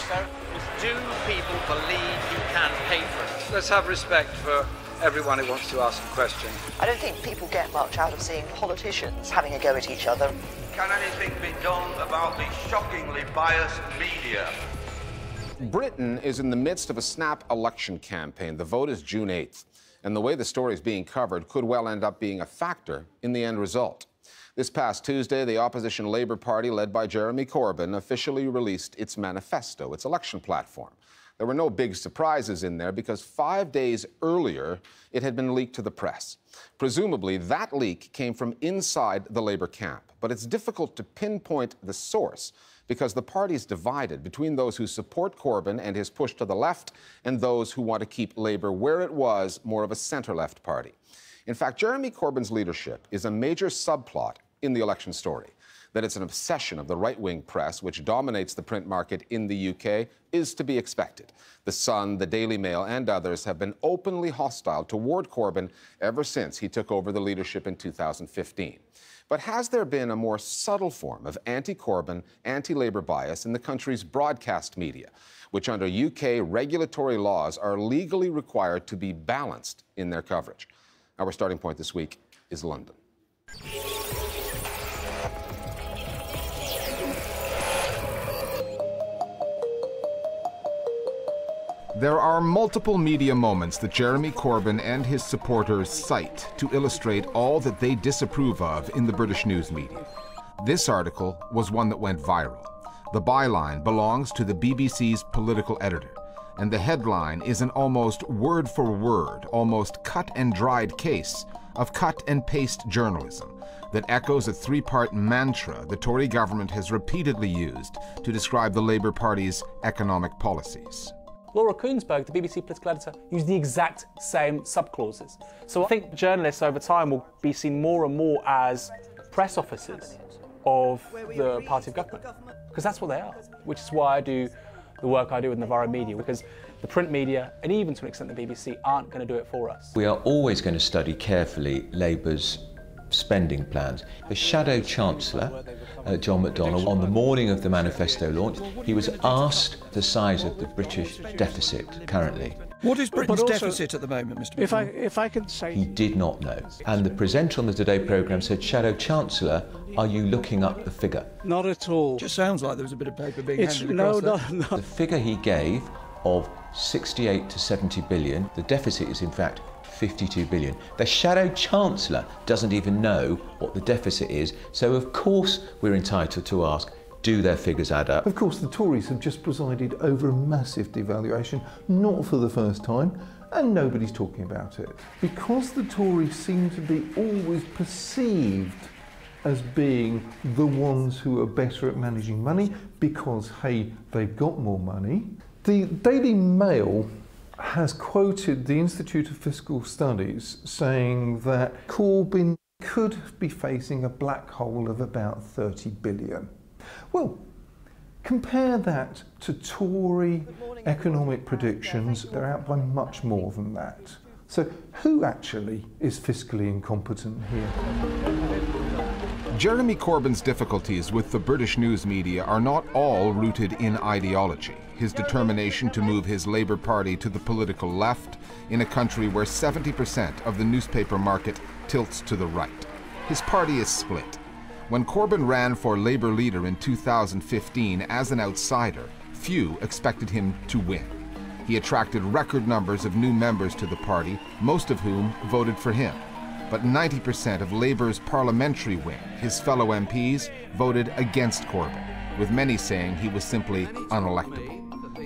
manifesto was, do people believe you can pay for it? Let's have respect for everyone who wants to ask a question. I don't think people get much out of seeing politicians having a go at each other. Can anything be done about the shockingly biased media? Britain is in the midst of a snap election campaign. The vote is June 8th, and the way the story is being covered could well end up being a factor in the end result. This past Tuesday, the opposition Labour Party, led by Jeremy Corbyn, officially released its manifesto, its election platform. There were no big surprises in there because 5 days earlier, it had been leaked to the press. Presumably, that leak came from inside the Labour camp, but it's difficult to pinpoint the source because the party is divided between those who support Corbyn and his push to the left and those who want to keep Labour where it was, more of a centre-left party. In fact, Jeremy Corbyn's leadership is a major subplot in the election story. That it's an obsession of the right-wing press, which dominates the print market in the UK, is to be expected. The Sun, the Daily Mail, and others have been openly hostile toward Corbyn ever since he took over the leadership in 2015. But has there been a more subtle form of anti-Corbyn, anti-Labour bias in the country's broadcast media, which under UK regulatory laws are legally required to be balanced in their coverage? Our starting point this week is London. There are multiple media moments that Jeremy Corbyn and his supporters cite to illustrate all that they disapprove of in the British news media. This article was one that went viral. The byline belongs to the BBC's political editor, and the headline is an almost word-for-word, almost cut-and-dried case of cut-and-paste journalism that echoes a three-part mantra the Tory government has repeatedly used to describe the Labour Party's economic policies. Laura Koonsberg, the BBC political editor, used the exact same subclauses. So I think journalists over time will be seen more and more as press officers of the party of government, because that's what they are, which is why I do the work I do with Navarro Media, because the print media, and even to an extent the BBC, aren't going to do it for us. We are always going to study carefully Labour's spending plans. The Shadow Chancellor, John McDonnell, on the morning of the manifesto launch, he was asked the size of the British deficit currently. What is Britain's deficit at the moment, Mr. McDonnell? If I can say... He did not know. And the presenter on the Today programme said, Shadow Chancellor, are you looking up the figure? Not at all. Just sounds like there was a bit of paper being handed across. No. The figure he gave of 68 to 70 billion, the deficit is in fact 52 billion. The Shadow Chancellor doesn't even know what the deficit is, so of course we're entitled to ask, do their figures add up? Of course, the Tories have just presided over a massive devaluation, not for the first time, and nobody's talking about it. Because the Tories seem to be always perceived as being the ones who are better at managing money, because, hey, they've got more money. The Daily Mail has quoted the Institute of Fiscal Studies saying that Corbyn could be facing a black hole of about 30 billion. Well, compare that to Tory economic predictions. They're out by much more than that. So who actually is fiscally incompetent here? Jeremy Corbyn's difficulties with the British news media are not all rooted in ideology. His determination to move his Labour Party to the political left in a country where 70% of the newspaper market tilts to the right. His party is split. When Corbyn ran for Labour leader in 2015 as an outsider, few expected him to win. He attracted record numbers of new members to the party, most of whom voted for him. But 90% of Labour's parliamentary wing, his fellow MPs, voted against Corbyn, with many saying he was simply unelectable.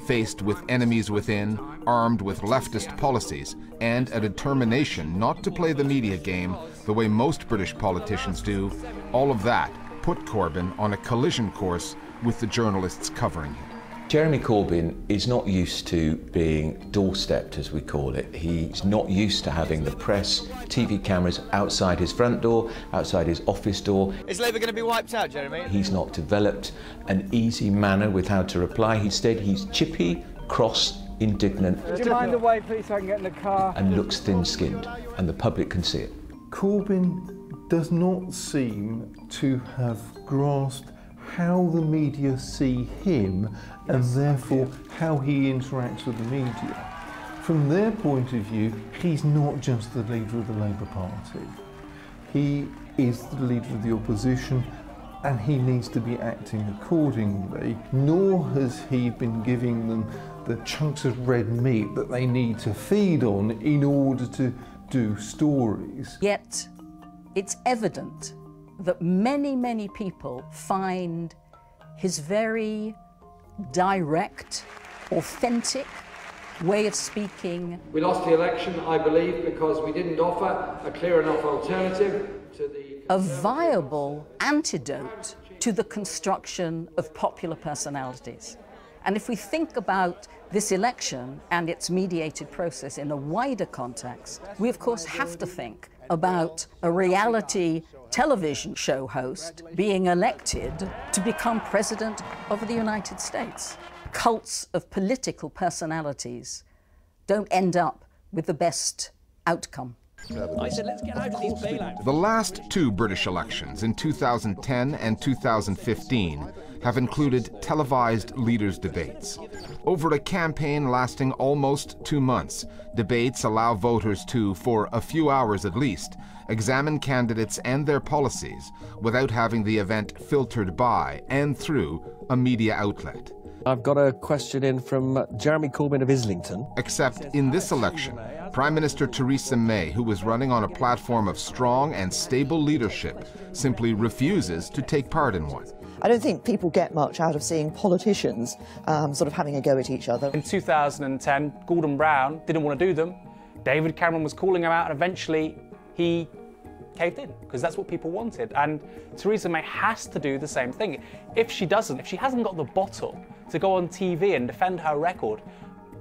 Faced with enemies within, armed with leftist policies, and a determination not to play the media game the way most British politicians do, all of that put Corbyn on a collision course with the journalists covering him. Jeremy Corbyn is not used to being doorstepped, as we call it. He's not used to having the press, TV cameras outside his front door, outside his office door. Is Labour going to be wiped out, Jeremy? He's not developed an easy manner with how to reply. Instead, he's chippy, cross, indignant. Do you mind the way, please, so I can get in the car? And looks thin-skinned, and the public can see it. Corbyn does not seem to have grasped how the media see him and therefore how he interacts with the media. From their point of view, he's not just the leader of the Labour Party. He is the leader of the opposition, and he needs to be acting accordingly, nor has he been giving them the chunks of red meat that they need to feed on in order to do stories. Yet, it's evident that many, many people find his very direct, authentic way of speaking. We lost the election, I believe, because we didn't offer a clear enough alternative to the... a viable antidote to the construction of popular personalities. And if we think about this election and its mediated process in a wider context, we of course have to think about a reality television show host being elected to become President of the United States. Cults of political personalities don't end up with the best outcome. I said, let's get out of these bailouts. The last two British elections, in 2010 and 2015, have included televised leaders' debates. Over a campaign lasting almost 2 months, debates allow voters to, for a few hours at least, examine candidates and their policies without having the event filtered by and through a media outlet. I've got a question in from Jeremy Corbyn of Islington. Except in this election, Prime Minister Theresa May, who was running on a platform of strong and stable leadership, simply refuses to take part in one. I don't think people get much out of seeing politicians sort of having a go at each other. In 2010, Gordon Brown didn't want to do them. David Cameron was calling him out, and eventually he caved in, because that's what people wanted. And Theresa May has to do the same thing. If she doesn't, if she hasn't got the bottle to go on TV and defend her record,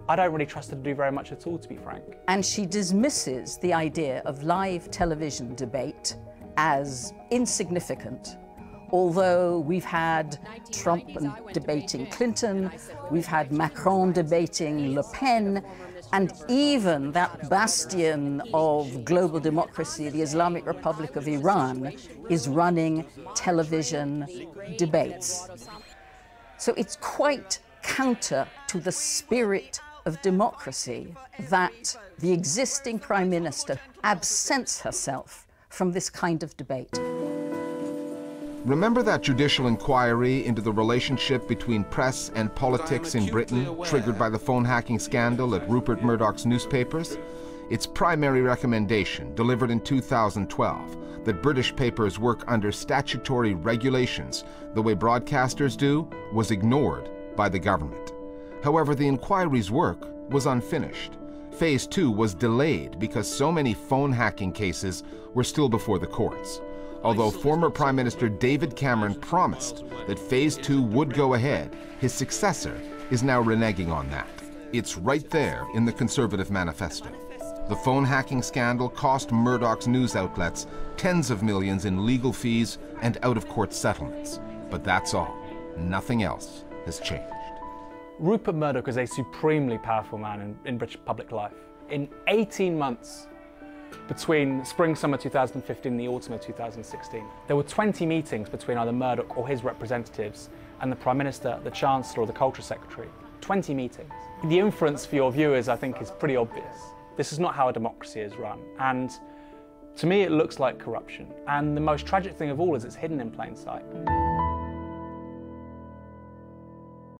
I don't really trust her to do very much at all, to be frank. And she dismisses the idea of live television debate as insignificant. Although we've had Trump debating Clinton, we've had Macron debating Le Pen, and even that bastion of global democracy, the Islamic Republic of Iran, is running television debates. So it's quite counter to the spirit of democracy that the existing Prime Minister absents herself from this kind of debate. Remember that judicial inquiry into the relationship between press and politics in Britain, triggered by the phone hacking scandal at Rupert Murdoch's newspapers? Its primary recommendation, delivered in 2012, that British papers work under statutory regulations the way broadcasters do, was ignored by the government. However, the inquiry's work was unfinished. Phase 2 was delayed because so many phone hacking cases were still before the courts. Although former Prime Minister David Cameron promised that Phase 2 would go ahead, his successor is now reneging on that. It's right there in the Conservative manifesto. The phone hacking scandal cost Murdoch's news outlets tens of millions in legal fees and out-of-court settlements. But that's all. Nothing else has changed. Rupert Murdoch is a supremely powerful man in British public life. In 18 months, between spring-summer 2015 and the autumn of 2016, there were 20 meetings between either Murdoch or his representatives and the Prime Minister, the Chancellor or the Culture Secretary. 20 meetings. The inference for your viewers, I think, is pretty obvious. This is not how a democracy is run, and to me it looks like corruption. And the most tragic thing of all is it's hidden in plain sight.